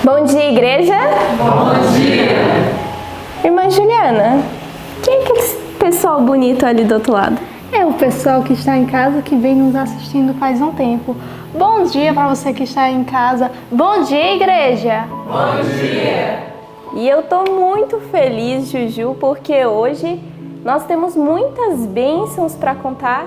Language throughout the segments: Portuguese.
Bom dia, igreja. Bom dia. Irmã Juliana, quem é aquele pessoal bonito ali do outro lado? É o pessoal que está em casa, que vem nos assistindo faz um tempo. Bom dia para você que está em casa. Bom dia, igreja. Bom dia. E eu tô muito feliz, Juju, porque hoje nós temos muitas bênçãos para contar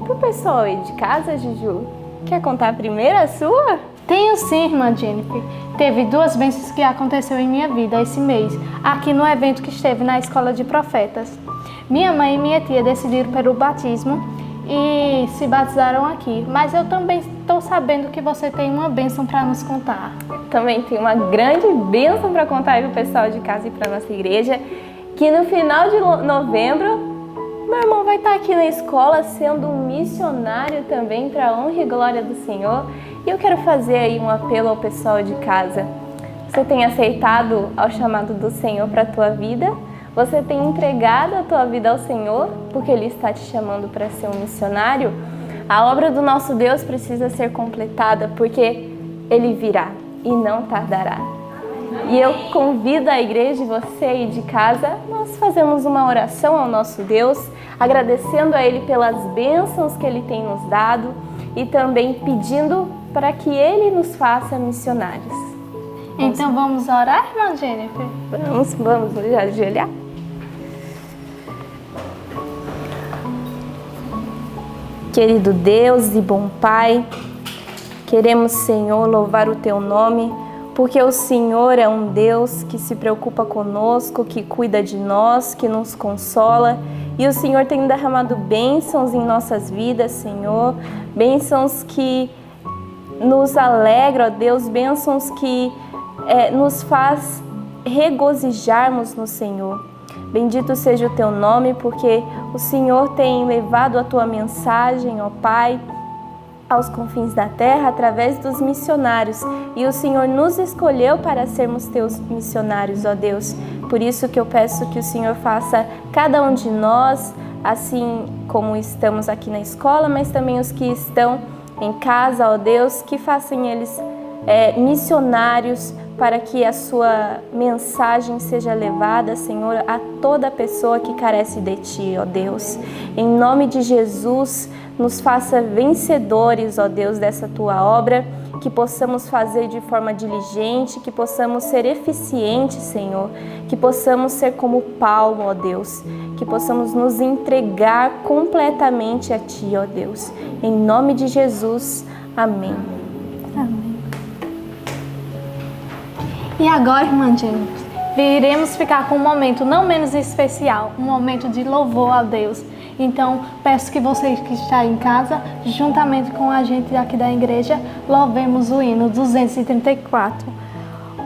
pro pessoal aí de casa, Juju. Quer contar primeiro a sua? Tenho sim, irmã Jennifer. Teve duas bênçãos que aconteceu em minha vida esse mês, aqui no evento que esteve na Escola de Profetas. Minha mãe e minha tia decidiram pelo batismo e se batizaram aqui, mas eu também estou sabendo que você tem uma bênção para nos contar. Também tem uma grande bênção para contar aí pro pessoal de casa e para nossa igreja, que no final de novembro meu irmão vai estar aqui na escola sendo um missionário também para a honra e glória do Senhor. E eu quero fazer aí um apelo ao pessoal de casa. Você tem aceitado ao chamado do Senhor para a tua vida? Você tem entregado a tua vida ao Senhor porque Ele está te chamando para ser um missionário? A obra do nosso Deus precisa ser completada porque Ele virá e não tardará. E eu convido a igreja e você aí de casa, nós fazemos uma oração ao nosso Deus, agradecendo a Ele pelas bênçãos que Ele tem nos dado e também pedindo para que Ele nos faça missionários. Então vamos orar, irmã Jennifer? Vamos ajoelhar. Querido Deus e bom Pai, queremos, Senhor, louvar o Teu nome, porque o Senhor é um Deus que se preocupa conosco, que cuida de nós, que nos consola. E o Senhor tem derramado bênçãos em nossas vidas, Senhor. Bênçãos que nos alegram, ó Deus. Bênçãos que nos faz regozijarmos no Senhor. Bendito seja o Teu nome, porque o Senhor tem levado a Tua mensagem, ó Pai, aos confins da terra através dos missionários, e o Senhor nos escolheu para sermos Teus missionários, ó Deus. Por isso que eu peço que o Senhor faça cada um de nós, assim como estamos aqui na escola, mas também os que estão em casa, ó Deus, que façam eles missionários, para que a Sua mensagem seja levada, Senhor, a toda pessoa que carece de Ti, ó Deus. Em nome de Jesus, nos faça vencedores, ó Deus, dessa Tua obra, que possamos fazer de forma diligente, que possamos ser eficientes, Senhor, que possamos ser como Paulo, ó Deus, que possamos nos entregar completamente a Ti, ó Deus. Em nome de Jesus, amém. Amém. E agora, irmã Jennifer, iremos ficar com um momento não menos especial, um momento de louvor a Deus. Então, peço que você que está em casa, juntamente com a gente aqui da igreja, louvemos o hino 234.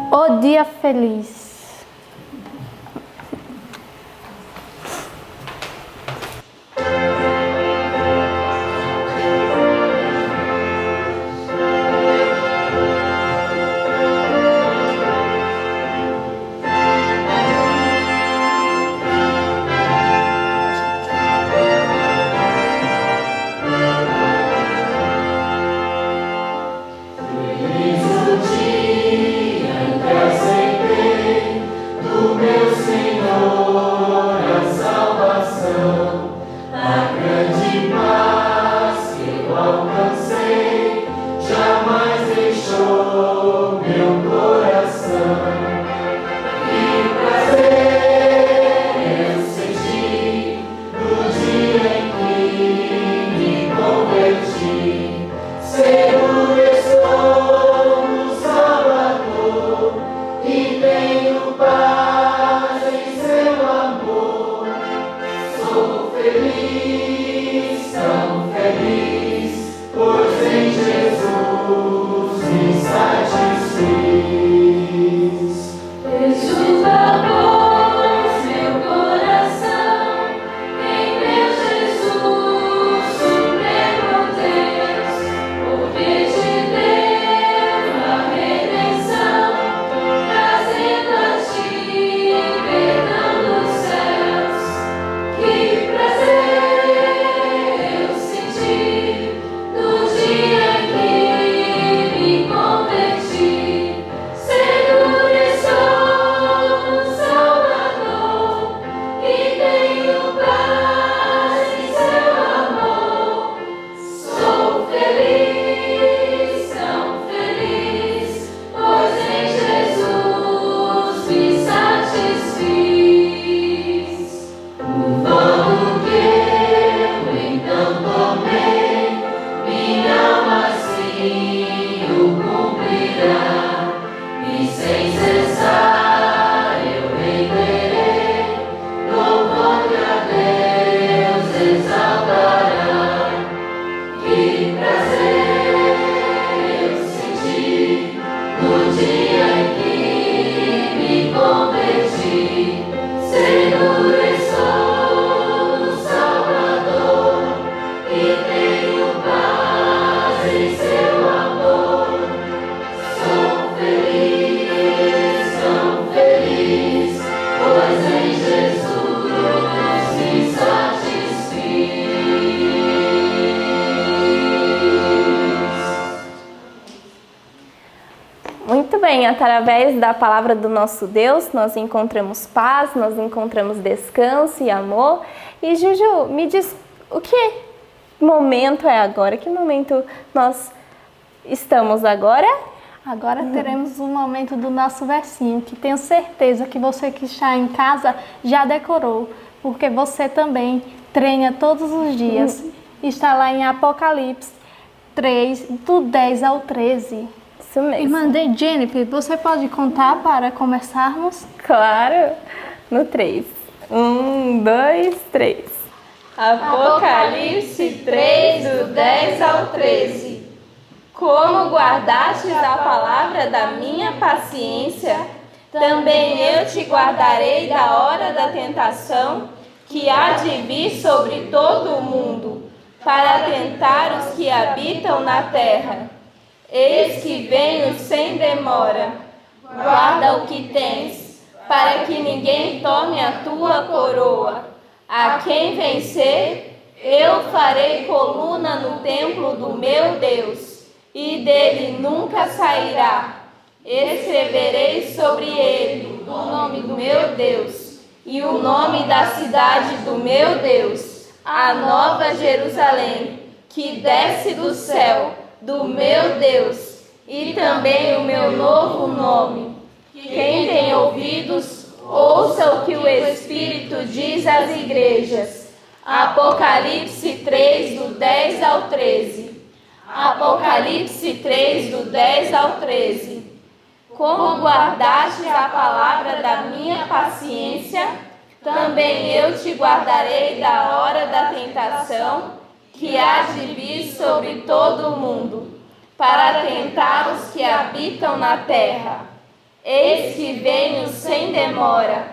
O Dia Feliz. Feliz o dia em que aceitei Muito bem, através da palavra do nosso Deus, nós encontramos paz, nós encontramos descanso e amor. E Juju, me diz, o que momento é agora? Que momento nós estamos agora? Agora teremos um momento do nosso versinho, que tenho certeza que você que está em casa já decorou, porque você também treina todos os dias. Está lá em Apocalipse 3, do 10 ao 13. Isso mesmo. Irmã Jennifer, você pode contar para começarmos? Claro, no 3. 1, 2, 3. Apocalipse 3, do 10 ao 13. Como guardastes a palavra da minha paciência, também eu te guardarei da hora da tentação, que há de vir sobre todo o mundo, para tentar os que habitam na terra. Eis que venho sem demora. Guarda o que tens, para que ninguém tome a tua coroa. A quem vencer, eu farei coluna no templo do meu Deus, e dele nunca sairá. Escreverei sobre ele o nome do meu Deus, e o nome da cidade do meu Deus, a nova Jerusalém, que desce do céu, do meu Deus, e também o meu novo nome. Quem tem ouvidos, ouça o que o Espírito diz às igrejas. Apocalipse 3, do 10 ao 13. Apocalipse 3, do 10 ao 13. Como guardaste a palavra da minha paciência, também eu te guardarei da hora da tentação, que há de vir sobre todo o mundo, para tentar os que habitam na terra. Eis que venho sem demora.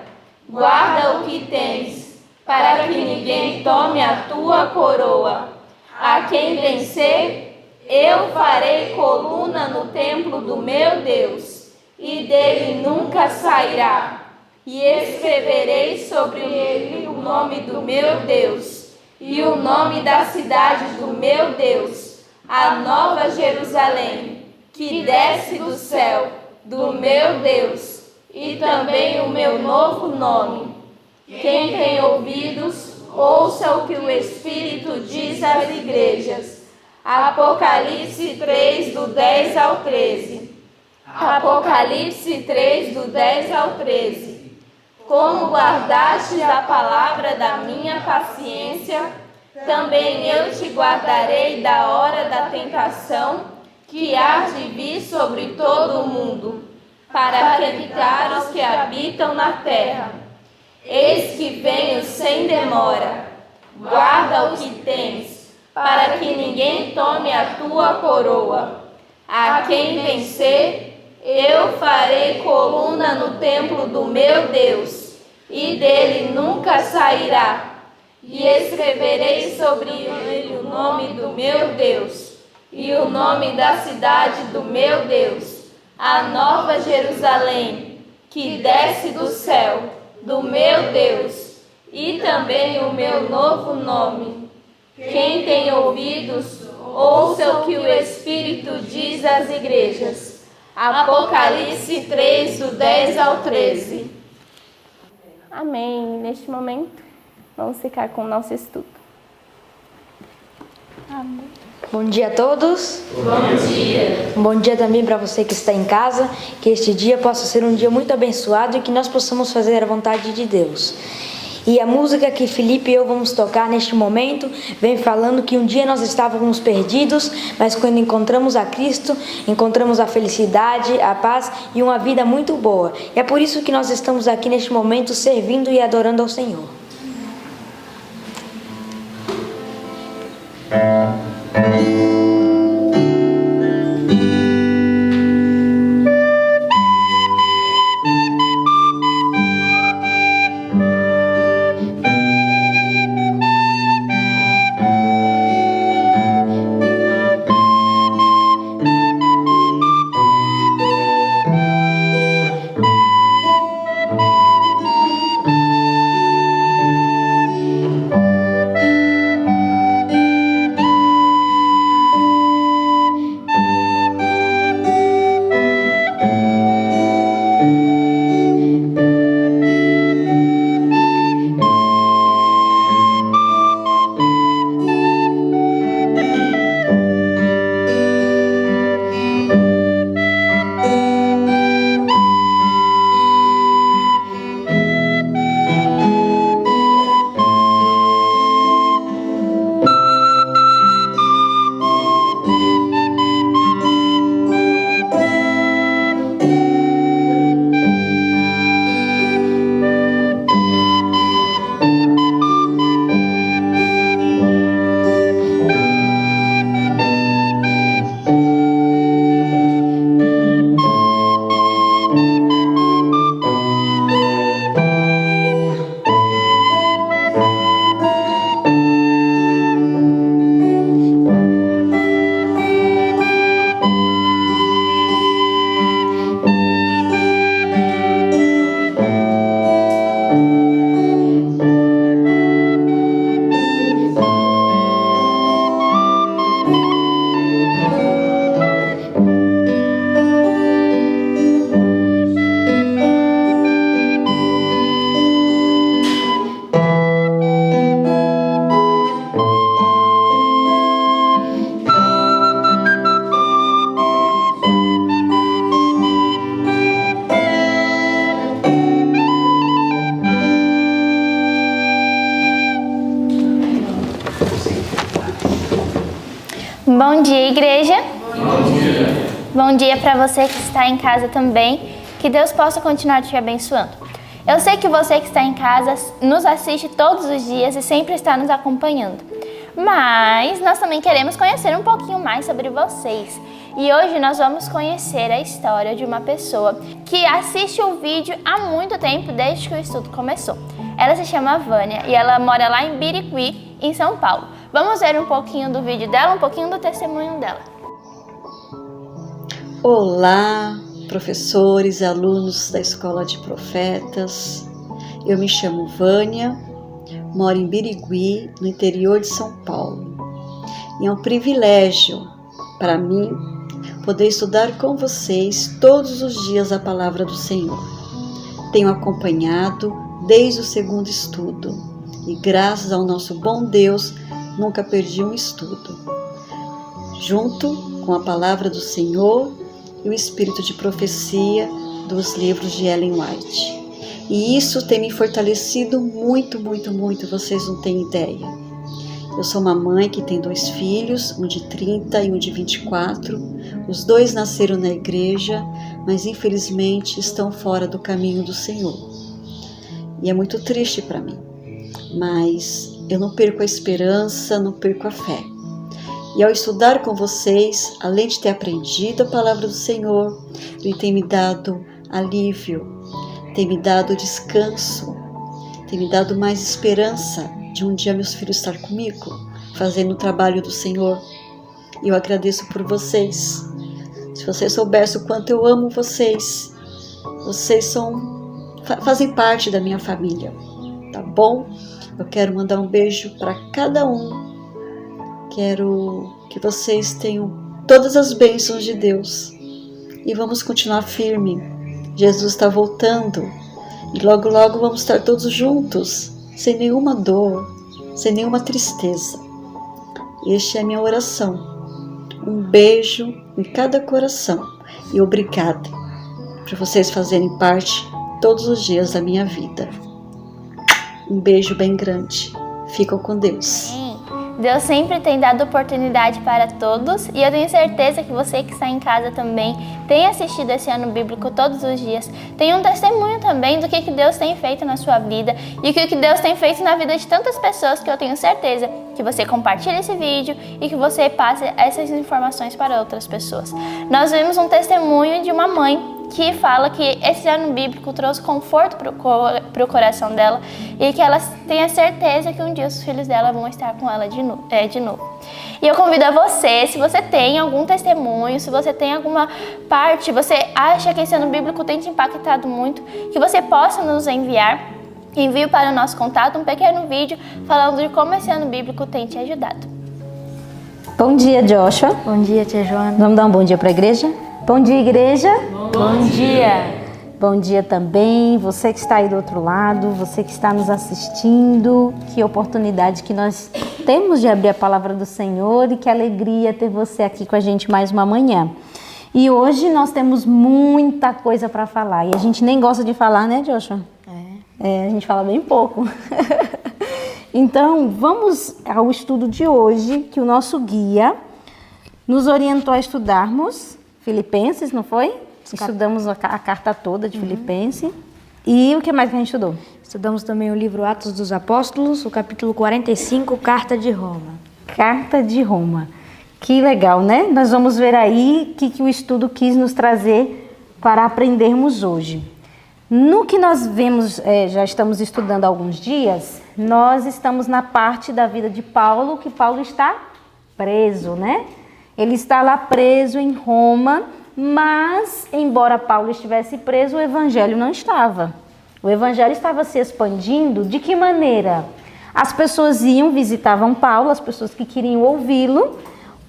Guarda o que tens, para que ninguém tome a tua coroa. A quem vencer, eu farei coluna no templo do meu Deus, e dele nunca sairá. E escreverei sobre ele o nome do meu Deus, e o nome da cidade do meu Deus, a nova Jerusalém, que desce do céu, do meu Deus, e também o meu novo nome. Quem tem ouvidos, ouça o que o Espírito diz às igrejas. Apocalipse 3, do 10 ao 13. Apocalipse 3, do 10 ao 13. Como guardaste a palavra da minha paciência, também eu te guardarei da hora da tentação, que há de vir sobre todo o mundo, para tentar os que habitam na terra. Eis que venho sem demora. Guarda o que tens, para que ninguém tome a tua coroa. A quem vencer, eu farei coluna no templo do meu Deus, e dele nunca sairá. E escreverei sobre ele o nome do meu Deus, e o nome da cidade do meu Deus, a nova Jerusalém, que desce do céu, do meu Deus, e também o meu novo nome. Quem tem ouvidos, ouça o que o Espírito diz às igrejas. Apocalipse 3, do 10 ao 13. Amém. Neste momento, vamos ficar com o nosso estudo. Amém. Bom dia a todos. Bom dia. Um bom dia também para você que está em casa. Que este dia possa ser um dia muito abençoado e que nós possamos fazer a vontade de Deus. E a música que Felipe e eu vamos tocar neste momento vem falando que um dia nós estávamos perdidos, mas quando encontramos a Cristo, encontramos a felicidade, a paz e uma vida muito boa. E é por isso que nós estamos aqui neste momento servindo e adorando ao Senhor. Bom dia, igreja. Bom dia. Bom dia para você que está em casa também. Que Deus possa continuar te abençoando. Eu sei que você que está em casa nos assiste todos os dias e sempre está nos acompanhando. Mas nós também queremos conhecer um pouquinho mais sobre vocês. E hoje nós vamos conhecer a história de uma pessoa que assiste o vídeo há muito tempo, desde que o estudo começou. Ela se chama Vânia e ela mora lá em Birigui, em São Paulo. Vamos ver um pouquinho do vídeo dela, um pouquinho do testemunho dela. Olá, professores e alunos da Escola de Profetas. Eu me chamo Vânia, moro em Birigui, no interior de São Paulo. E é um privilégio para mim poder estudar com vocês todos os dias a palavra do Senhor. Tenho acompanhado desde o segundo estudo e graças ao nosso bom Deus nunca perdi um estudo. Junto com a palavra do Senhor e o espírito de profecia dos livros de Ellen White. E isso tem me fortalecido muito, muito, muito, vocês não têm ideia. Eu sou uma mãe que tem 2 filhos, um de 30 e um de 24. Os 2 nasceram na igreja, mas infelizmente estão fora do caminho do Senhor. E é muito triste para mim, mas eu não perco a esperança, não perco a fé. E ao estudar com vocês, além de ter aprendido a palavra do Senhor, Ele tem me dado alívio, tem me dado descanso, tem me dado mais esperança de um dia meus filhos estar comigo, fazendo o trabalho do Senhor. E eu agradeço por vocês. Se vocês soubessem o quanto eu amo vocês, vocês fazem parte da minha família, tá bom? Eu quero mandar um beijo para cada um. Quero que vocês tenham todas as bênçãos de Deus. E vamos continuar firme. Jesus está voltando. E logo, logo vamos estar todos juntos, sem nenhuma dor, sem nenhuma tristeza. Esta é a minha oração. Um beijo em cada coração. E obrigada por vocês fazerem parte todos os dias da minha vida. Um beijo bem grande. Ficam com Deus. Sim. Deus sempre tem dado oportunidade para todos e eu tenho certeza que você que está em casa também tem assistido esse ano bíblico todos os dias. Tem um testemunho também do que Deus tem feito na sua vida e o que Deus tem feito na vida de tantas pessoas que eu tenho certeza que você compartilhe esse vídeo e que você passe essas informações para outras pessoas. Nós vimos um testemunho de uma mãe que fala que esse ano bíblico trouxe conforto para o coração dela e que ela tenha certeza que um dia os filhos dela vão estar com ela de novo. E eu convido a você, se você tem algum testemunho, se você tem alguma parte, você acha que esse ano bíblico tem te impactado muito, que você possa nos enviar. Envie para o nosso contato um pequeno vídeo falando de como esse ano bíblico tem te ajudado. Bom dia, Joshua. Bom dia, tia Joana. Vamos dar um bom dia para a igreja? Bom dia, igreja. Bom dia. Bom dia também, você que está aí do outro lado, você que está nos assistindo. Que oportunidade que nós temos de abrir a palavra do Senhor e que alegria ter você aqui com a gente mais uma manhã. E hoje nós temos muita coisa para falar e a gente nem gosta de falar, né, Joshua? A gente fala bem pouco. Então, vamos ao estudo de hoje, que o nosso guia nos orientou a estudarmos Filipenses, não foi? Estudamos a carta toda de Filipenses. E o que mais que a gente estudou? Estudamos também o livro Atos dos Apóstolos, o capítulo 45, Carta de Roma. Carta de Roma. Que legal, né? Nós vamos ver aí o que o estudo quis nos trazer para aprendermos hoje. No que nós vemos, já estamos estudando há alguns dias, nós estamos na parte da vida de Paulo, que Paulo está preso, né? Ele está lá preso em Roma, mas, embora Paulo estivesse preso, o evangelho não estava. O evangelho estava se expandindo. De que maneira? As pessoas visitavam Paulo, as pessoas que queriam ouvi-lo,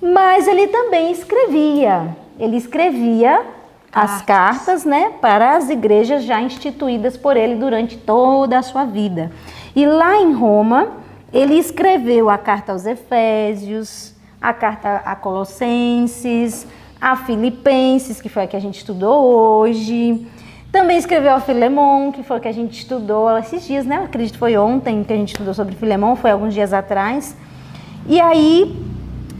mas ele também escrevia. Ele escrevia as cartas, né, para as igrejas já instituídas por ele durante toda a sua vida. E lá em Roma, ele escreveu a carta aos Efésios, a carta a Colossenses, a Filipenses, que foi a que a gente estudou hoje. Também escreveu a Filemon, que foi a que a gente estudou esses dias, né? Eu acredito que foi ontem que a gente estudou sobre Filemon, foi alguns dias atrás. E aí,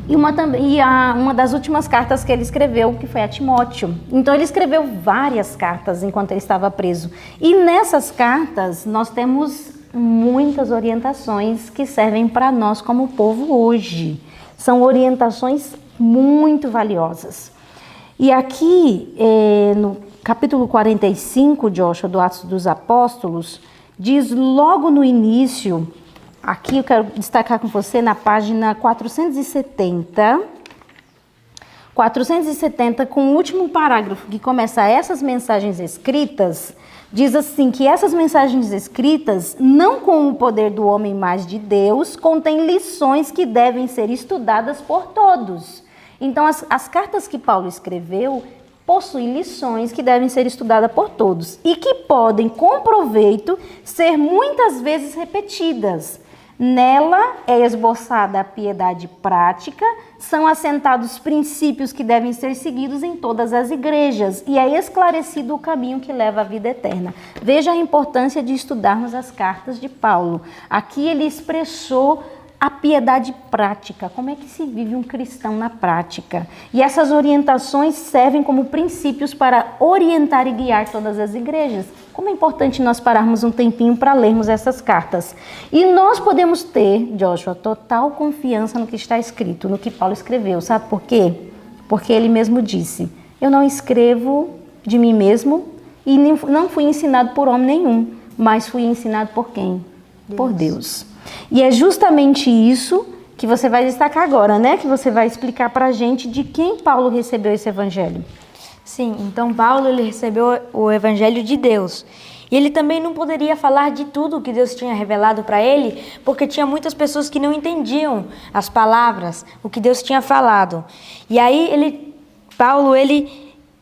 uma das últimas cartas que ele escreveu, que foi a Timóteo. Então ele escreveu várias cartas enquanto ele estava preso. E nessas cartas nós temos muitas orientações que servem para nós como povo hoje. São orientações muito valiosas. E aqui no capítulo 45, Joshua, do Atos dos Apóstolos, diz logo no início. Aqui eu quero destacar com você na página 470, com o último parágrafo que começa essas mensagens escritas, diz assim que essas mensagens escritas, não com o poder do homem, mas de Deus, contêm lições que devem ser estudadas por todos. Então as cartas que Paulo escreveu possuem lições que devem ser estudadas por todos e que podem, com proveito, ser muitas vezes repetidas. Nela é esboçada a piedade prática, são assentados princípios que devem ser seguidos em todas as igrejas e é esclarecido o caminho que leva à vida eterna. Veja a importância de estudarmos as cartas de Paulo. Aqui ele expressou a piedade prática, como é que se vive um cristão na prática. E essas orientações servem como princípios para orientar e guiar todas as igrejas. Como é importante nós pararmos um tempinho para lermos essas cartas. E nós podemos ter, Joshua, total confiança no que está escrito, no que Paulo escreveu. Sabe por quê? Porque ele mesmo disse, eu não escrevo de mim mesmo e não fui ensinado por homem nenhum, mas fui ensinado por quem? Por Deus. E é justamente isso que você vai destacar agora, né? Que você vai explicar para a gente de quem Paulo recebeu esse evangelho. Sim, então Paulo ele recebeu o evangelho de Deus. E ele também não poderia falar de tudo que Deus tinha revelado para ele, porque tinha muitas pessoas que não entendiam as palavras, o que Deus tinha falado. E aí Paulo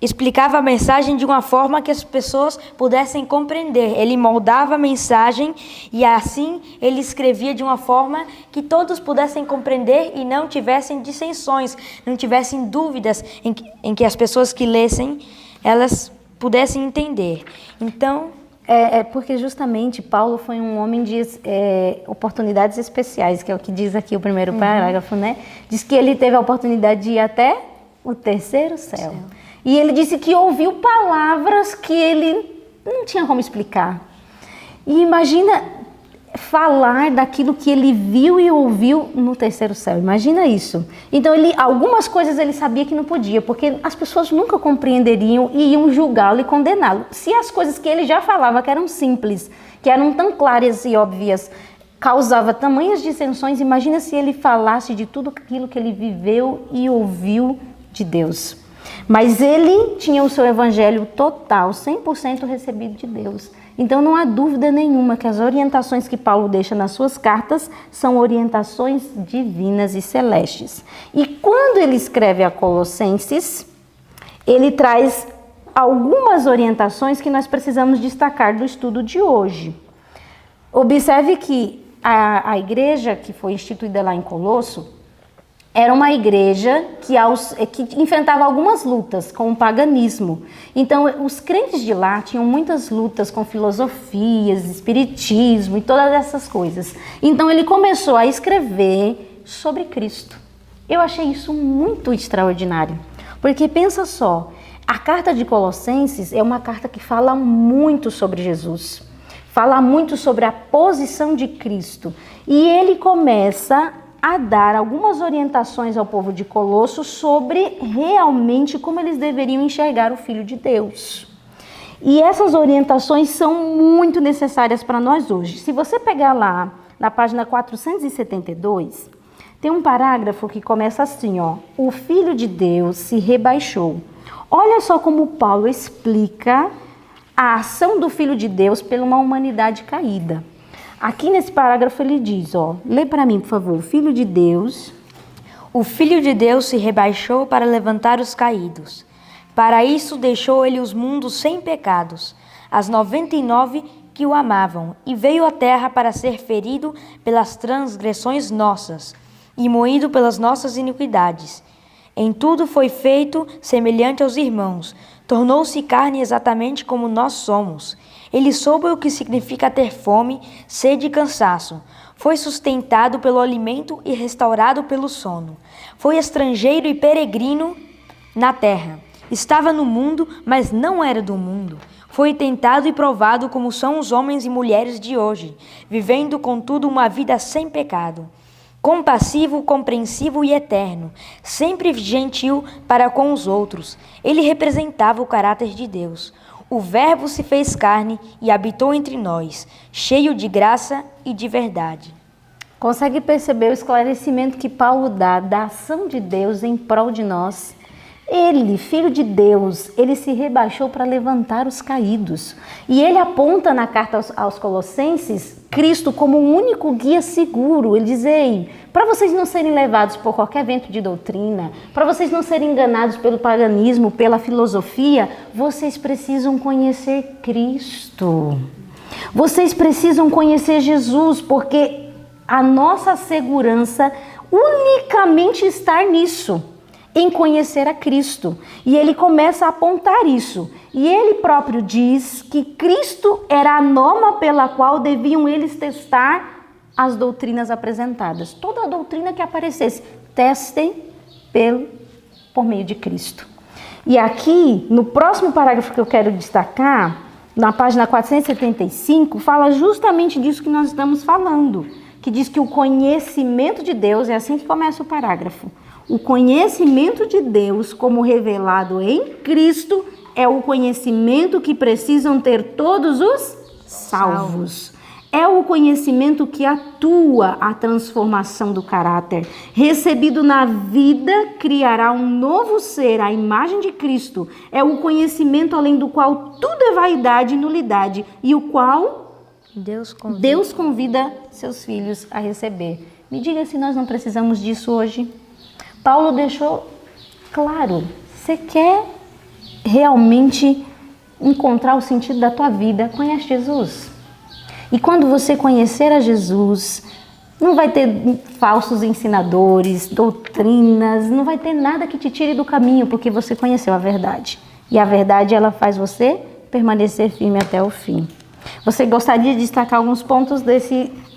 explicava a mensagem de uma forma que as pessoas pudessem compreender. Ele moldava a mensagem e assim ele escrevia de uma forma que todos pudessem compreender e não tivessem dissensões, não tivessem dúvidas em que as pessoas que lessem, elas pudessem entender. Então, Porque justamente Paulo foi um homem de oportunidades especiais, que é o que diz aqui o primeiro parágrafo, né? Diz que ele teve a oportunidade de ir até o terceiro céu. E ele disse que ouviu palavras que ele não tinha como explicar. E imagina falar daquilo que ele viu e ouviu no terceiro céu. Imagina isso. Então, algumas coisas ele sabia que não podia, porque as pessoas nunca compreenderiam e iam julgá-lo e condená-lo. Se as coisas que ele já falava, que eram simples, que eram tão claras e óbvias, causava tamanhas dissensões, imagina se ele falasse de tudo aquilo que ele viveu e ouviu de Deus. Mas ele tinha o seu evangelho total, 100% recebido de Deus. Então não há dúvida nenhuma que as orientações que Paulo deixa nas suas cartas são orientações divinas e celestes. E quando ele escreve a Colossenses, ele traz algumas orientações que nós precisamos destacar do estudo de hoje. Observe que a igreja que foi instituída lá em Colosso era uma igreja que enfrentava algumas lutas com o paganismo. Então, os crentes de lá tinham muitas lutas com filosofias, espiritismo e todas essas coisas. Então, ele começou a escrever sobre Cristo. Eu achei isso muito extraordinário, porque pensa só, a carta de Colossenses é uma carta que fala muito sobre Jesus, fala muito sobre a posição de Cristo. E ele começa a dar algumas orientações ao povo de Colosso sobre realmente como eles deveriam enxergar o Filho de Deus. E essas orientações são muito necessárias para nós hoje. Se você pegar lá na página 472, tem um parágrafo que começa assim, ó: o Filho de Deus se rebaixou. Olha só como Paulo explica a ação do Filho de Deus pela uma humanidade caída. Aqui nesse parágrafo ele diz, ó, lê para mim, por favor, o Filho de Deus se rebaixou para levantar os caídos. Para isso deixou ele os mundos sem pecados, as 99 que o amavam, e veio à terra para ser ferido pelas transgressões nossas e moído pelas nossas iniquidades. Em tudo foi feito semelhante aos irmãos, tornou-se carne exatamente como nós somos. Ele soube o que significa ter fome, sede e cansaço. Foi sustentado pelo alimento e restaurado pelo sono. Foi estrangeiro e peregrino na terra. Estava no mundo, mas não era do mundo. Foi tentado e provado como são os homens e mulheres de hoje, vivendo, contudo, uma vida sem pecado. Compassivo, compreensivo e eterno, sempre gentil para com os outros. Ele representava o caráter de Deus. O Verbo se fez carne e habitou entre nós, cheio de graça e de verdade. Consegue perceber o esclarecimento que Paulo dá da ação de Deus em prol de nós? Ele, Filho de Deus, ele se rebaixou para levantar os caídos. E ele aponta na carta aos Colossenses Cristo como o único guia seguro. Ele diz, ei, para vocês não serem levados por qualquer vento de doutrina, para vocês não serem enganados pelo paganismo, pela filosofia, vocês precisam conhecer Cristo. Vocês precisam conhecer Jesus, porque a nossa segurança unicamente está nisso, em conhecer a Cristo. E ele começa a apontar isso. E ele próprio diz que Cristo era a norma pela qual deviam eles testar as doutrinas apresentadas. Toda a doutrina que aparecesse, testem por meio de Cristo. E aqui, no próximo parágrafo que eu quero destacar, na página 475, fala justamente disso que nós estamos falando, que diz que o conhecimento de Deus, é assim que começa o parágrafo, o conhecimento de Deus como revelado em Cristo é o conhecimento que precisam ter todos os salvos. É o conhecimento que atua a transformação do caráter. Recebido na vida, criará um novo ser, a imagem de Cristo. É o conhecimento além do qual tudo é vaidade e nulidade, e o qual Deus convida seus filhos a receber. Me diga se nós não precisamos disso hoje. Paulo deixou claro, você quer realmente encontrar o sentido da tua vida, conhece Jesus. E quando você conhecer a Jesus, não vai ter falsos ensinadores, doutrinas, não vai ter nada que te tire do caminho, porque você conheceu a verdade. E a verdade, ela faz você permanecer firme até o fim. Você gostaria de destacar alguns pontos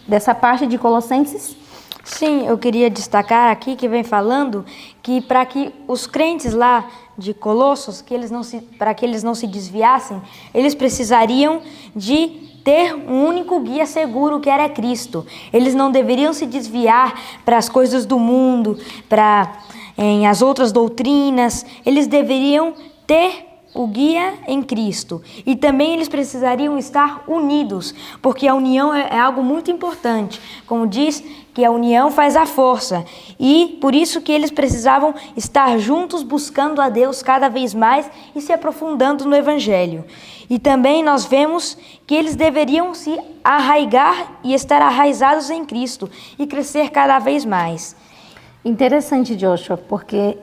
dessa parte de Colossenses? Sim, eu queria destacar aqui que vem falando que para que os crentes lá de Colossos, para que eles não se desviassem, eles precisariam de ter um único guia seguro, que era Cristo. Eles não deveriam se desviar para as coisas do mundo, para as outras doutrinas. Eles deveriam ter o guia em Cristo. E também eles precisariam estar unidos, porque a união é algo muito importante. Como diz, que a união faz a força. E por isso que eles precisavam estar juntos, buscando a Deus cada vez mais e se aprofundando no Evangelho. E também nós vemos que eles deveriam se arraigar e estar arraizados em Cristo e crescer cada vez mais. Interessante, Joshua, porque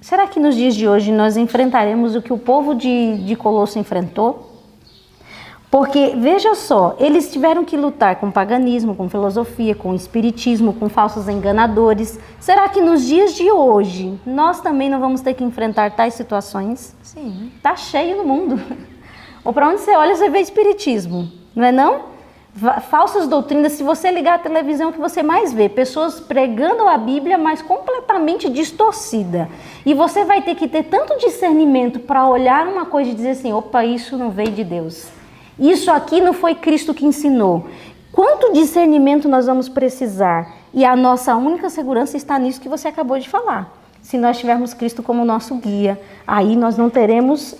será que nos dias de hoje nós enfrentaremos o que o povo de Colosso enfrentou? Porque, veja só, eles tiveram que lutar com paganismo, com filosofia, com espiritismo, com falsos enganadores. Será que nos dias de hoje nós também não vamos ter que enfrentar tais situações? Sim. Tá cheio no mundo. Ou para onde você olha, você vê espiritismo, não é não? Falsas doutrinas, se você ligar a televisão, o que você mais vê? Pessoas pregando a Bíblia, mas completamente distorcida. E você vai ter que ter tanto discernimento para olhar uma coisa e dizer assim, opa, isso não veio de Deus. Isso aqui não foi Cristo que ensinou. Quanto discernimento nós vamos precisar? E a nossa única segurança está nisso que você acabou de falar. Se nós tivermos Cristo como nosso guia, aí nós não teremos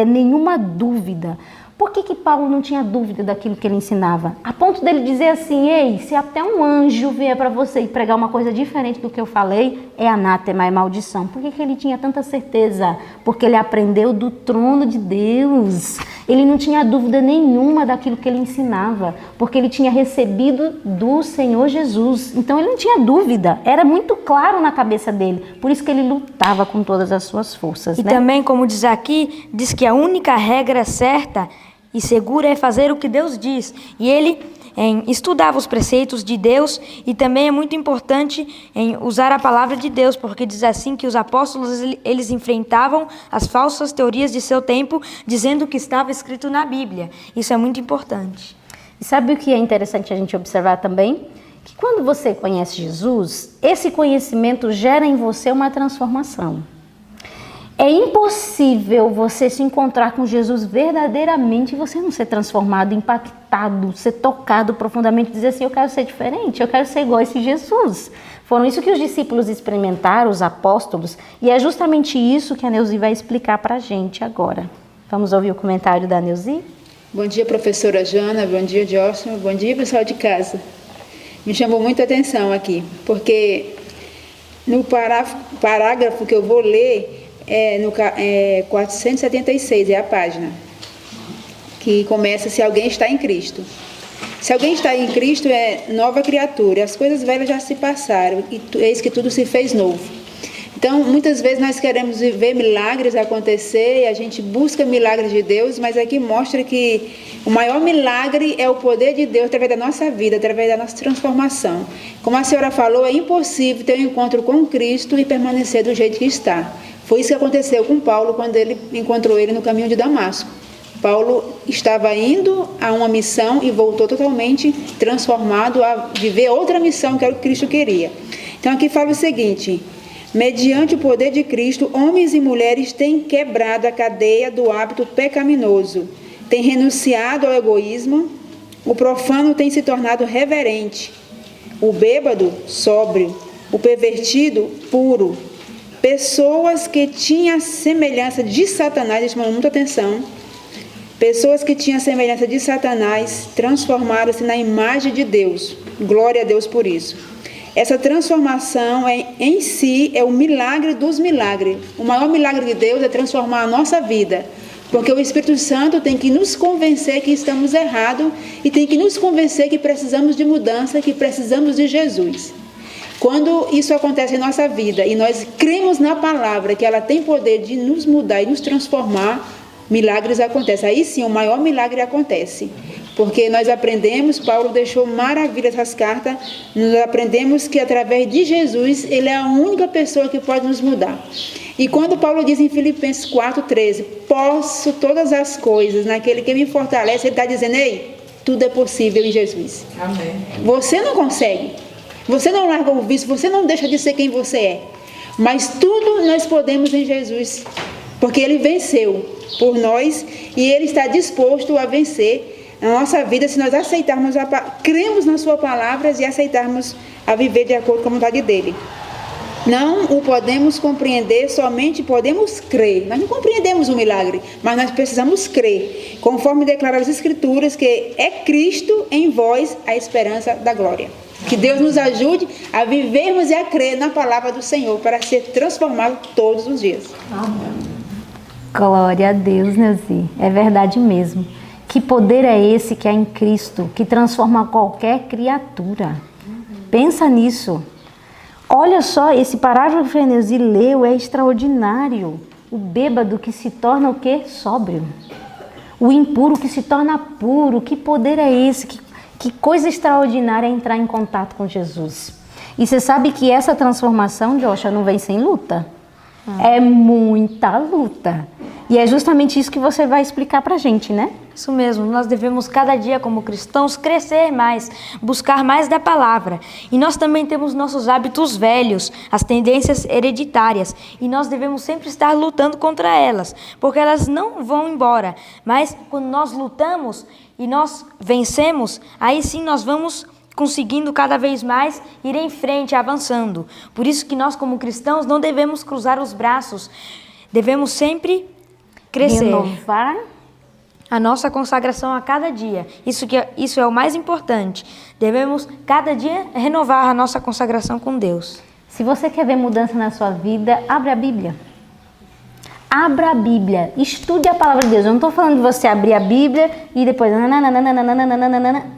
nenhuma dúvida. Por que Paulo não tinha dúvida daquilo que ele ensinava? A ponto dele dizer assim, ei, se até um anjo vier para você e pregar uma coisa diferente do que eu falei, é anátema, é maldição. Por que ele tinha tanta certeza? Porque ele aprendeu do trono de Deus. Ele não tinha dúvida nenhuma daquilo que ele ensinava, porque ele tinha recebido do Senhor Jesus. Então ele não tinha dúvida, era muito claro na cabeça dele. Por isso que ele lutava com todas as suas forças. E também, como diz aqui, diz que a única regra certa e segura é fazer o que Deus diz. E ele estudava os preceitos de Deus e também é muito importante usar a palavra de Deus, porque diz assim que os apóstolos eles enfrentavam as falsas teorias de seu tempo, dizendo o que estava escrito na Bíblia. Isso é muito importante. E sabe o que é interessante a gente observar também? Que quando você conhece Jesus, esse conhecimento gera em você uma transformação. É impossível você se encontrar com Jesus verdadeiramente e você não ser transformado, impactado, ser tocado profundamente, dizer assim, eu quero ser diferente, eu quero ser igual a esse Jesus. Foram isso que os discípulos experimentaram, os apóstolos, e é justamente isso que a Neuzi vai explicar para a gente agora. Vamos ouvir o comentário da Neuzi? Bom dia, professora Jana, bom dia, Joshua, bom dia, pessoal de casa. Me chamou muita atenção aqui, porque no parágrafo que eu vou ler, no 476 é a página, que começa se alguém está em Cristo. Se alguém está em Cristo é nova criatura, as coisas velhas já se passaram, e eis que tudo se fez novo. Então, muitas vezes nós queremos ver milagres acontecer, e a gente busca milagres de Deus, mas aqui mostra que o maior milagre é o poder de Deus através da nossa vida, através da nossa transformação. Como a senhora falou, é impossível ter um encontro com Cristo e permanecer do jeito que está. Foi isso que aconteceu com Paulo quando ele encontrou ele no caminho de Damasco. Paulo estava indo a uma missão e voltou totalmente transformado a viver outra missão que era o que Cristo queria. Então aqui fala o seguinte: mediante o poder de Cristo, homens e mulheres têm quebrado a cadeia do hábito pecaminoso, têm renunciado ao egoísmo, o profano tem se tornado reverente, o bêbado, sóbrio, o pervertido, puro. Pessoas que tinham semelhança de Satanás, isso chama muita atenção, pessoas que tinham semelhança de Satanás transformaram-se na imagem de Deus. Glória a Deus por isso. Essa transformação em si é o milagre dos milagres. O maior milagre de Deus é transformar a nossa vida, porque o Espírito Santo tem que nos convencer que estamos errados e tem que nos convencer que precisamos de mudança, que precisamos de Jesus. Quando isso acontece em nossa vida e nós cremos na palavra, que ela tem poder de nos mudar e nos transformar, milagres acontecem. Aí sim, o maior milagre acontece. Porque nós aprendemos, Paulo deixou maravilhas essas cartas, nós aprendemos que através de Jesus, ele é a única pessoa que pode nos mudar. E quando Paulo diz em Filipenses 4,13, posso todas as coisas naquele que me fortalece, ele está dizendo, ei, tudo é possível em Jesus. Amém. Você não consegue, você não larga o vício, você não deixa de ser quem você é, mas tudo nós podemos em Jesus, porque ele venceu por nós e ele está disposto a vencer na nossa vida se nós aceitarmos, cremos nas suas palavras e aceitarmos a viver de acordo com a vontade dele. Não o podemos compreender, somente podemos crer. Nós não compreendemos o milagre, mas nós precisamos crer, conforme declara as Escrituras, que é Cristo em vós a esperança da glória. Que Deus nos ajude a vivermos e a crer na palavra do Senhor para ser transformado todos os dias. Amém. Glória a Deus, Neuzi. É verdade mesmo. Que poder é esse que há em Cristo, que transforma qualquer criatura? Pensa nisso. Olha só, esse parágrafo que a Neuzi leu é extraordinário. O bêbado que se torna o quê? Sóbrio. O impuro que se torna puro. Que poder é esse? Que coisa extraordinária é entrar em contato com Jesus. E você sabe que essa transformação, Joshua, não vem sem luta. É muita luta. E é justamente isso que você vai explicar pra gente, né? Isso mesmo, nós devemos cada dia como cristãos crescer mais, buscar mais da palavra. E nós também temos nossos hábitos velhos, as tendências hereditárias. E nós devemos sempre estar lutando contra elas, porque elas não vão embora. Mas quando nós lutamos e nós vencemos, aí sim nós vamos conseguindo cada vez mais ir em frente, avançando. Por isso que nós como cristãos não devemos cruzar os braços, devemos sempre crescer. Renovar a nossa consagração a cada dia. Isso é o mais importante. Devemos cada dia renovar a nossa consagração com Deus. Se você quer ver mudança na sua vida, abre a Bíblia. Abra a Bíblia, estude a palavra de Deus. Eu não estou falando de você abrir a Bíblia e depois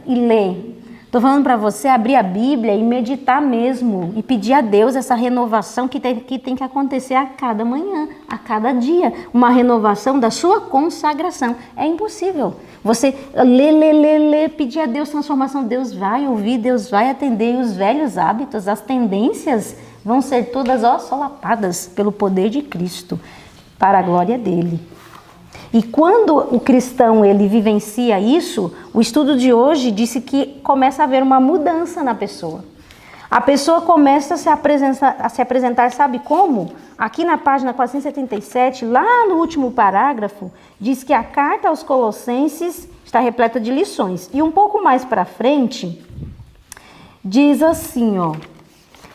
e ler. Estou falando para você abrir a Bíblia e meditar mesmo e pedir a Deus essa renovação que tem que acontecer a cada manhã, a cada dia. Uma renovação da sua consagração. É impossível. Você lê, pedir a Deus transformação. Deus vai ouvir, Deus vai atender. E os velhos hábitos, as tendências vão ser todas solapadas pelo poder de Cristo, para a glória dele. E quando o cristão ele vivencia isso, o estudo de hoje disse que começa a haver uma mudança na pessoa. A pessoa começa a se apresentar, sabe como? Aqui na página 477, lá no último parágrafo, diz que a carta aos Colossenses está repleta de lições. E um pouco mais para frente, diz assim, ó: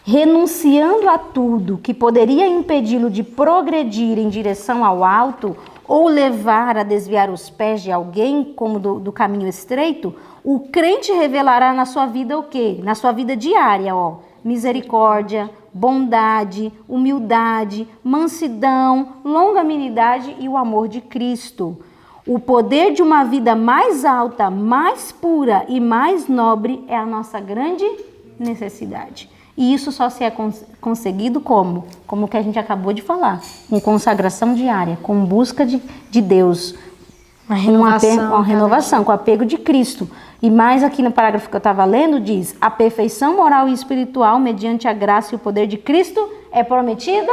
renunciando a tudo que poderia impedi-lo de progredir em direção ao alto, ou levar a desviar os pés de alguém como do caminho estreito, o crente revelará na sua vida o quê? Na sua vida diária, ó, misericórdia, bondade, humildade, mansidão, longanimidade e o amor de Cristo. O poder de uma vida mais alta, mais pura e mais nobre é a nossa grande necessidade. E isso só se é conseguido como? Como que a gente acabou de falar, com consagração diária, com busca de Deus, uma renovação, com apego de Cristo. E mais aqui no parágrafo que eu estava lendo diz: a perfeição moral e espiritual mediante a graça e o poder de Cristo é prometida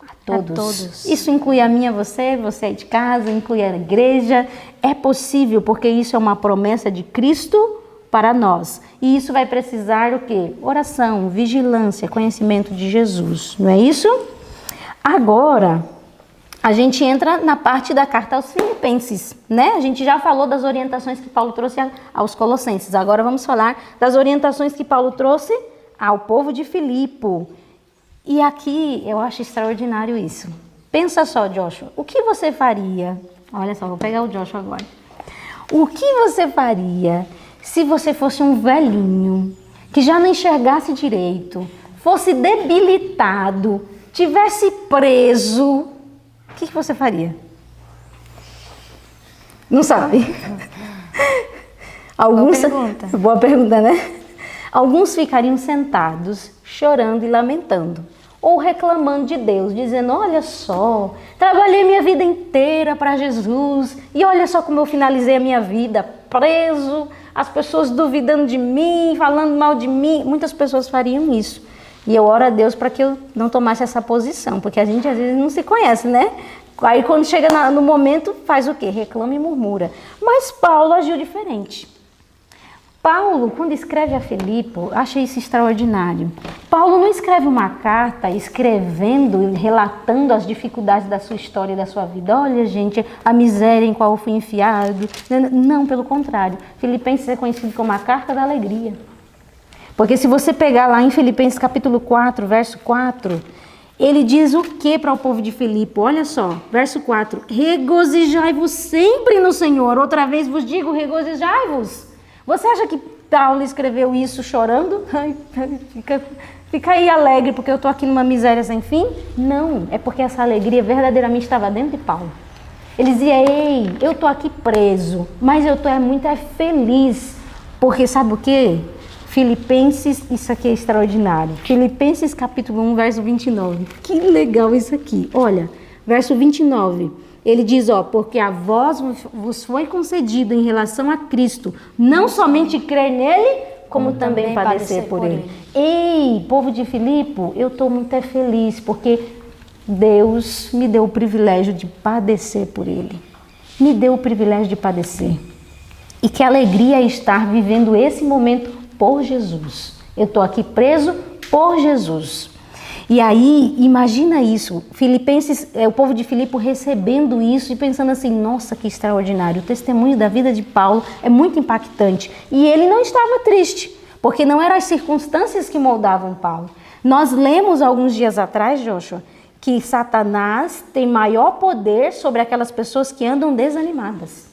a todos. Isso inclui a minha, você aí de casa, inclui a igreja. É possível, porque isso é uma promessa de Cristo para nós. E isso vai precisar o quê? Oração, vigilância, conhecimento de Jesus. Não é isso? Agora, a gente entra na parte da carta aos Filipenses, né? A gente já falou das orientações que Paulo trouxe aos Colossenses. Agora vamos falar das orientações que Paulo trouxe ao povo de Filipe. E aqui eu acho extraordinário isso. Pensa só, Joshua, o que você faria? Olha só, vou pegar o Joshua agora. O que você faria se você fosse um velhinho, que já não enxergasse direito, fosse debilitado, tivesse preso, o que você faria? Não sabe? Boa pergunta, né? Alguns ficariam sentados, chorando e lamentando, ou reclamando de Deus, dizendo: olha só, trabalhei minha vida inteira para Jesus, e olha só como eu finalizei a minha vida, preso, as pessoas duvidando de mim, falando mal de mim. Muitas pessoas fariam isso. E eu oro a Deus para que eu não tomasse essa posição, porque a gente às vezes não se conhece, né? Aí quando chega no momento, faz o quê? Reclama e murmura. Mas Paulo agiu diferente. Paulo, quando escreve a Filipe, achei isso extraordinário. Paulo não escreve uma carta escrevendo, relatando as dificuldades da sua história e da sua vida. Olha, gente, a miséria em qual eu fui enfiado. Não, pelo contrário. Filipenses é conhecido como a carta da alegria. Porque se você pegar lá em Filipenses capítulo 4, verso 4, ele diz o que para o povo de Filipe? Olha só, verso 4. Regozijai-vos sempre no Senhor. Outra vez vos digo, regozijai-vos. Você acha que Paulo escreveu isso chorando? Fica aí alegre porque eu estou aqui numa miséria sem fim? Não, é porque essa alegria verdadeiramente estava dentro de Paulo. Ele dizia, ei, eu estou aqui preso, mas eu estou muito feliz. Porque sabe o quê? Filipenses, isso aqui é extraordinário. Filipenses capítulo 1, verso 29. Que legal isso aqui. Olha, verso 29. Ele diz, porque a vós vos foi concedido em relação a Cristo, não somente crer nele, como também padecer por ele. Ei, povo de Filipe, eu estou muito feliz, porque Deus me deu o privilégio de padecer por ele. Me deu o privilégio de padecer. E que alegria é estar vivendo esse momento por Jesus. Eu estou aqui preso por Jesus. E aí, imagina isso, Filipenses, o povo de Filipe recebendo isso e pensando assim, nossa, que extraordinário. O testemunho da vida de Paulo é muito impactante. E ele não estava triste, porque não eram as circunstâncias que moldavam Paulo. Nós lemos alguns dias atrás, Joshua, que Satanás tem maior poder sobre aquelas pessoas que andam desanimadas.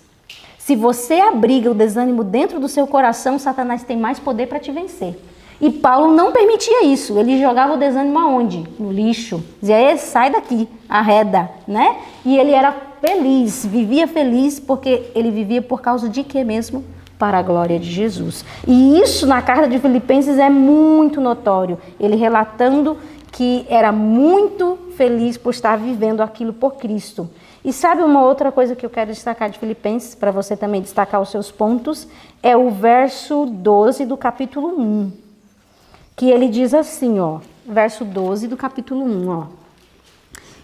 Se você abriga o desânimo dentro do seu coração, Satanás tem mais poder para te vencer. E Paulo não permitia isso, ele jogava o desânimo aonde? No lixo. Dizia, sai daqui, arreda, né? E ele era feliz, vivia feliz, porque ele vivia por causa de quê mesmo? Para a glória de Jesus. E isso na carta de Filipenses é muito notório. Ele relatando que era muito feliz por estar vivendo aquilo por Cristo. E sabe uma outra coisa que eu quero destacar de Filipenses, para você também destacar os seus pontos, é o verso 12 do capítulo 1. Que ele diz assim, verso 12 do capítulo 1,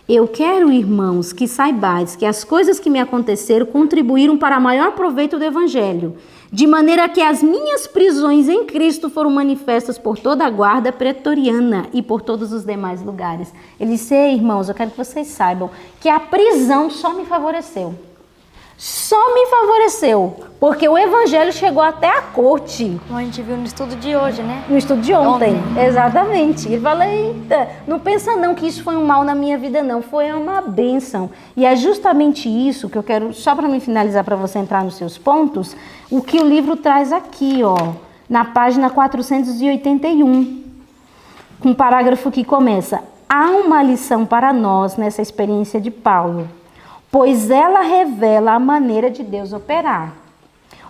Eu quero, irmãos, que saibais que as coisas que me aconteceram contribuíram para maior proveito do Evangelho, de maneira que as minhas prisões em Cristo foram manifestas por toda a guarda pretoriana e por todos os demais lugares. Ele disse, irmãos, eu quero que vocês saibam que a prisão só me favoreceu. Só me favoreceu, porque o evangelho chegou até a corte. Como a gente viu no estudo de hoje, né? No estudo de ontem, exatamente. Ele fala, eita, não pensa não que isso foi um mal na minha vida não, foi uma bênção. E é justamente isso que eu quero, só para me finalizar, para você entrar nos seus pontos, o que o livro traz aqui, na página 481, com um parágrafo que começa, há uma lição para nós nessa experiência de Paulo, pois ela revela a maneira de Deus operar.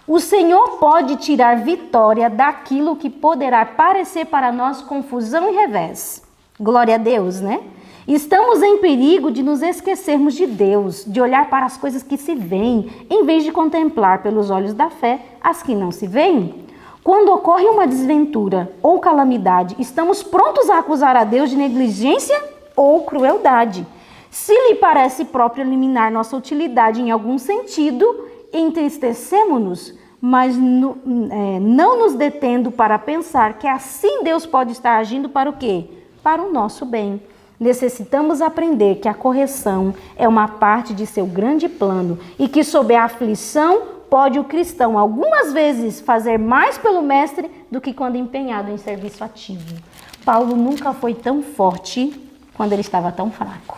O Senhor pode tirar vitória daquilo que poderá parecer para nós confusão e revés. Glória a Deus, né? Estamos em perigo de nos esquecermos de Deus, de olhar para as coisas que se veem, em vez de contemplar pelos olhos da fé as que não se veem. Quando ocorre uma desventura ou calamidade, estamos prontos a acusar a Deus de negligência ou crueldade. Se lhe parece próprio eliminar nossa utilidade em algum sentido, entristecemos-nos, mas não nos detendo para pensar que assim Deus pode estar agindo para o quê? Para o nosso bem. Necessitamos aprender que a correção é uma parte de seu grande plano e que sob a aflição pode o cristão algumas vezes fazer mais pelo mestre do que quando empenhado em serviço ativo. Paulo nunca foi tão forte quando ele estava tão fraco.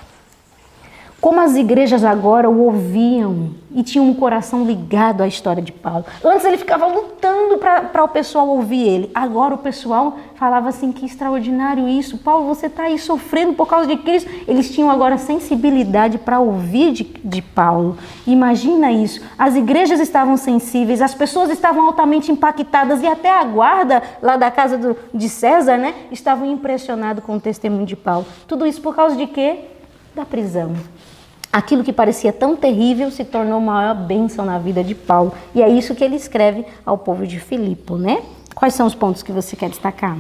Como as igrejas agora o ouviam e tinham um coração ligado à história de Paulo. Antes ele ficava lutando para o pessoal ouvir ele. Agora o pessoal falava assim, que extraordinário isso. Paulo, você está aí sofrendo por causa de Cristo. Eles tinham agora sensibilidade para ouvir de Paulo. Imagina isso. As igrejas estavam sensíveis, as pessoas estavam altamente impactadas e até a guarda lá da casa de César, né, estavam impressionados com o testemunho de Paulo. Tudo isso por causa de quê? Da prisão. Aquilo que parecia tão terrível se tornou uma maior bênção na vida de Paulo. E é isso que ele escreve ao povo de Filipe, né? Quais são os pontos que você quer destacar?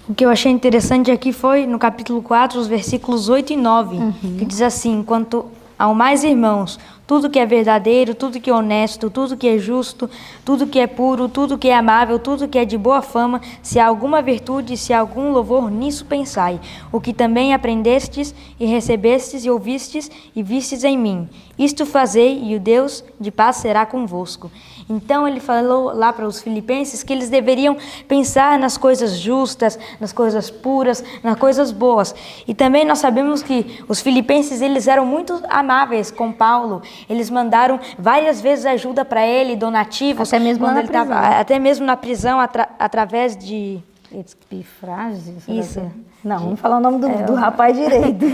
O que eu achei interessante aqui foi no capítulo 4, os versículos 8 e 9, que diz assim: quanto ao mais, irmãos, tudo que é verdadeiro, tudo que é honesto, tudo que é justo, tudo que é puro, tudo que é amável, tudo que é de boa fama, se há alguma virtude, se há algum louvor, nisso pensai. O que também aprendestes e recebestes e ouvistes e vistes em mim, isto fazei, e o Deus de paz será convosco. Então ele falou lá para os filipenses que eles deveriam pensar nas coisas justas, nas coisas puras, nas coisas boas. E também nós sabemos que os filipenses, eles eram muito amáveis com Paulo. Eles mandaram várias vezes ajuda para ele, donativos. Até mesmo na prisão. Até mesmo na prisão, através de... Epifrases? Isso. Não, vamos falar o nome do rapaz direito.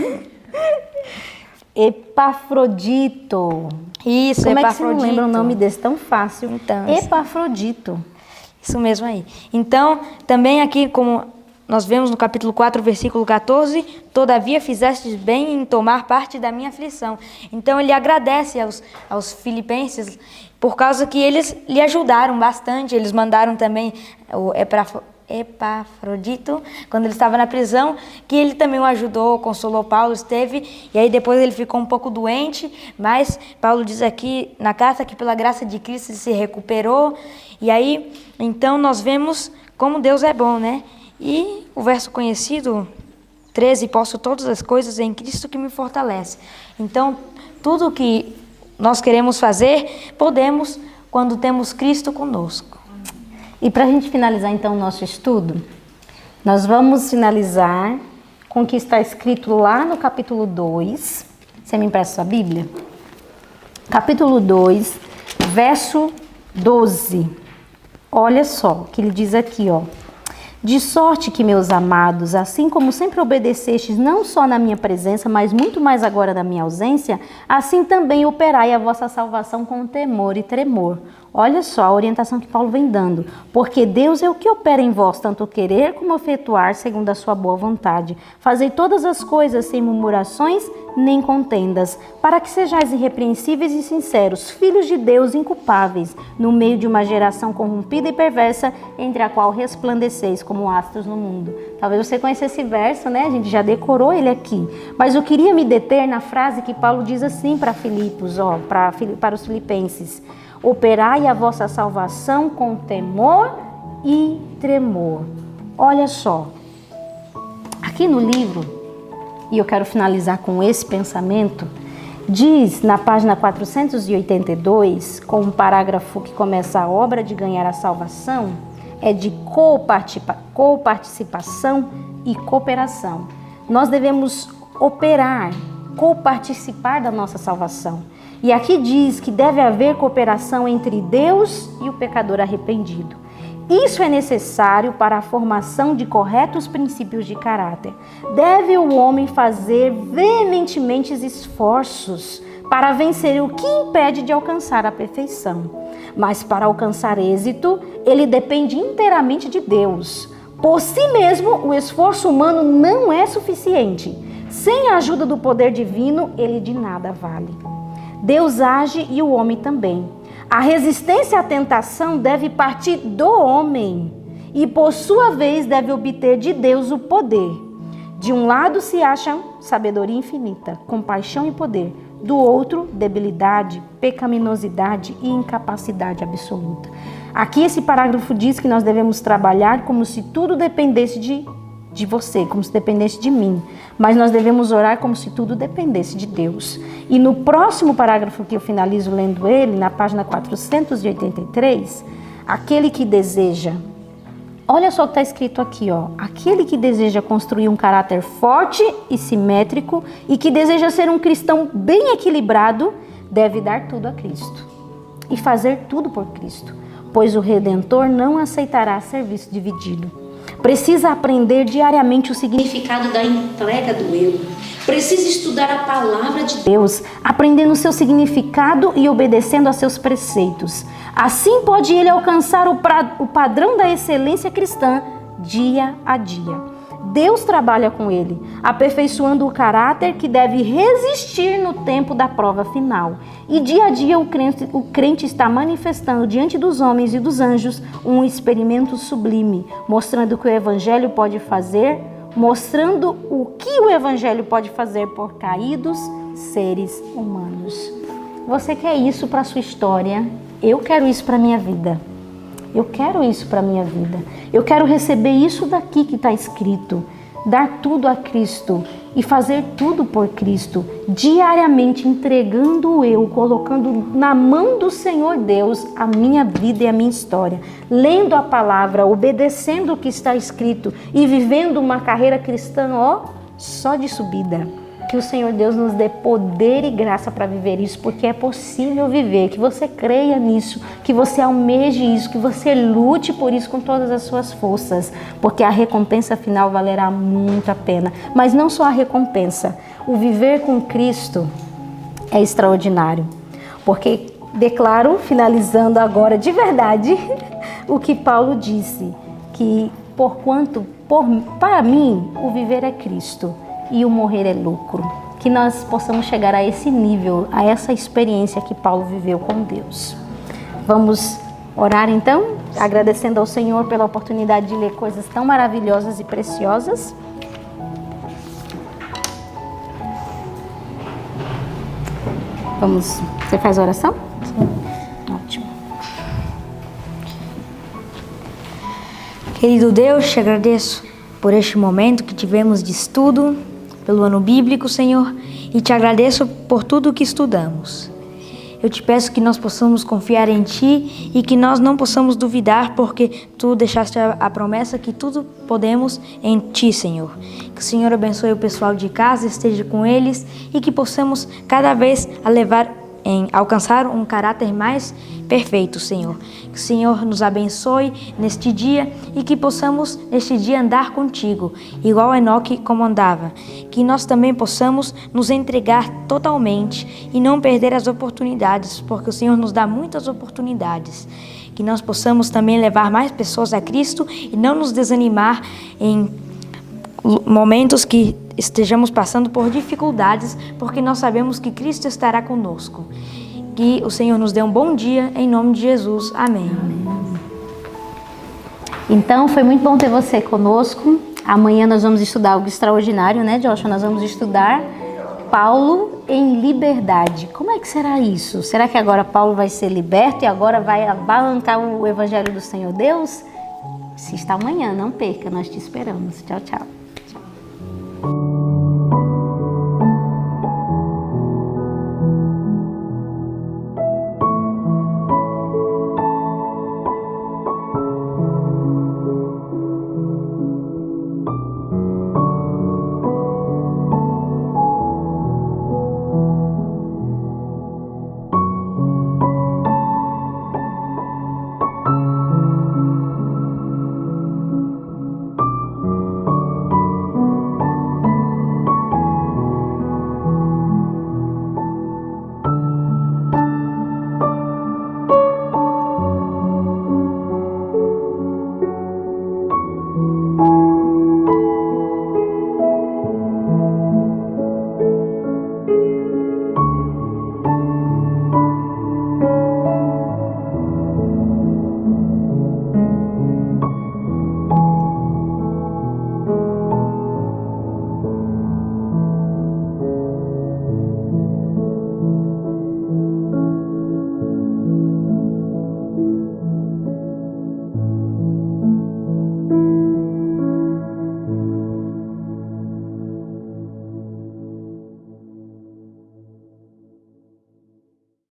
Epafrodito. Isso, Como Epafrodito. é que você não lembra o nome desse tão fácil? Então, Epafrodito. Isso mesmo aí. Então, também aqui, como nós vemos no capítulo 4, versículo 14, todavia fizestes bem em tomar parte da minha aflição. Então, ele agradece aos filipenses por causa que eles lhe ajudaram bastante. Eles mandaram também o Epafrodito, quando ele estava na prisão, que ele também o ajudou, consolou Paulo, esteve, e aí depois ele ficou um pouco doente, mas Paulo diz aqui na carta que pela graça de Cristo ele se recuperou, e aí, então nós vemos como Deus é bom, né? E o verso conhecido, 13, posso todas as coisas em Cristo que me fortalece. Então, tudo que nós queremos fazer, podemos quando temos Cristo conosco. E para a gente finalizar então o nosso estudo, nós vamos finalizar com o que está escrito lá no capítulo 2. Você me empresta sua Bíblia? Capítulo 2, verso 12. Olha só o que ele diz aqui, ó. De sorte que, meus amados, assim como sempre obedecestes não só na minha presença, mas muito mais agora na minha ausência, assim também operai a vossa salvação com temor e tremor. Olha só a orientação que Paulo vem dando. Porque Deus é o que opera em vós, tanto querer como efetuar, segundo a sua boa vontade. Fazei todas as coisas sem murmurações nem contendas, para que sejais irrepreensíveis e sinceros, filhos de Deus inculpáveis, no meio de uma geração corrompida e perversa, entre a qual resplandeceis como astros no mundo. Talvez você conheça esse verso, né? A gente já decorou ele aqui. Mas eu queria me deter na frase que Paulo diz assim para Filipos, ó, para os filipenses. Operai a vossa salvação com temor e tremor. Olha só, aqui no livro, e eu quero finalizar com esse pensamento, diz na página 482, com um parágrafo que começa: a obra de ganhar a salvação é de coparticipação e cooperação. Nós devemos operar, coparticipar da nossa salvação. E aqui diz que deve haver cooperação entre Deus e o pecador arrependido. Isso é necessário para a formação de corretos princípios de caráter. Deve o homem fazer veementemente esforços para vencer o que impede de alcançar a perfeição. Mas para alcançar êxito, ele depende inteiramente de Deus. Por si mesmo, o esforço humano não é suficiente. Sem a ajuda do poder divino, ele de nada vale. Deus age e o homem também. A resistência à tentação deve partir do homem e, por sua vez, deve obter de Deus o poder. De um lado se acha sabedoria infinita, compaixão e poder. Do outro, debilidade, pecaminosidade e incapacidade absoluta. Aqui esse parágrafo diz que nós devemos trabalhar como se tudo dependesse de você, como se dependesse de mim. Mas nós devemos orar como se tudo dependesse de Deus. E no próximo parágrafo que eu finalizo lendo ele, na página 483, aquele que deseja... Olha só o que está escrito aqui, ó. Aquele que deseja construir um caráter forte e simétrico e que deseja ser um cristão bem equilibrado, deve dar tudo a Cristo e fazer tudo por Cristo, pois o Redentor não aceitará serviço dividido. Precisa aprender diariamente o significado da entrega do eu. Precisa estudar a palavra de Deus, aprendendo o seu significado e obedecendo a seus preceitos. Assim pode ele alcançar o padrão da excelência cristã dia a dia. Deus trabalha com ele, aperfeiçoando o caráter que deve resistir no tempo da prova final. E dia a dia o crente está manifestando diante dos homens e dos anjos um experimento sublime, mostrando que o Evangelho pode fazer, mostrando o que o Evangelho pode fazer por caídos seres humanos. Você quer isso para a sua história? Eu quero isso para a minha vida. Eu quero isso para a minha vida. Eu quero receber isso daqui que está escrito. Dar tudo a Cristo e fazer tudo por Cristo. Diariamente entregando eu, colocando na mão do Senhor Deus a minha vida e a minha história. Lendo a palavra, obedecendo o que está escrito e vivendo uma carreira cristã, só de subida. Que o Senhor Deus nos dê poder e graça para viver isso, porque é possível viver, que você creia nisso, que você almeje isso, que você lute por isso com todas as suas forças, porque a recompensa final valerá muito a pena. Mas não só a recompensa, o viver com Cristo é extraordinário, porque declaro, finalizando agora de verdade, o que Paulo disse, que para mim, o viver é Cristo e o morrer é lucro. Que nós possamos chegar a esse nível, a essa experiência que Paulo viveu com Deus. Vamos orar então, agradecendo ao Senhor pela oportunidade de ler coisas tão maravilhosas e preciosas. Você faz a oração? Sim. Ótimo. Querido Deus, te agradeço por este momento que tivemos de estudo, pelo ano bíblico, Senhor, e te agradeço por tudo que estudamos. Eu te peço que nós possamos confiar em Ti e que nós não possamos duvidar, porque Tu deixaste a promessa que tudo podemos em Ti, Senhor. Que o Senhor abençoe o pessoal de casa, esteja com eles e que possamos cada vez alcançar um caráter mais perfeito, Senhor. Que o Senhor nos abençoe neste dia e que possamos neste dia andar contigo, igual Enoque como andava. Que nós também possamos nos entregar totalmente e não perder as oportunidades, porque o Senhor nos dá muitas oportunidades. Que nós possamos também levar mais pessoas a Cristo e não nos desanimar em momentos que estejamos passando por dificuldades, porque nós sabemos que Cristo estará conosco. Que o Senhor nos dê um bom dia, em nome de Jesus. Amém. Então, foi muito bom ter você conosco. Amanhã nós vamos estudar algo extraordinário, né, Joshua? Nós vamos estudar Paulo em liberdade. Como é que será isso? Será que agora Paulo vai ser liberto e agora vai abalancar o Evangelho do Senhor Deus? Assista amanhã, não perca, nós te esperamos. Tchau, tchau.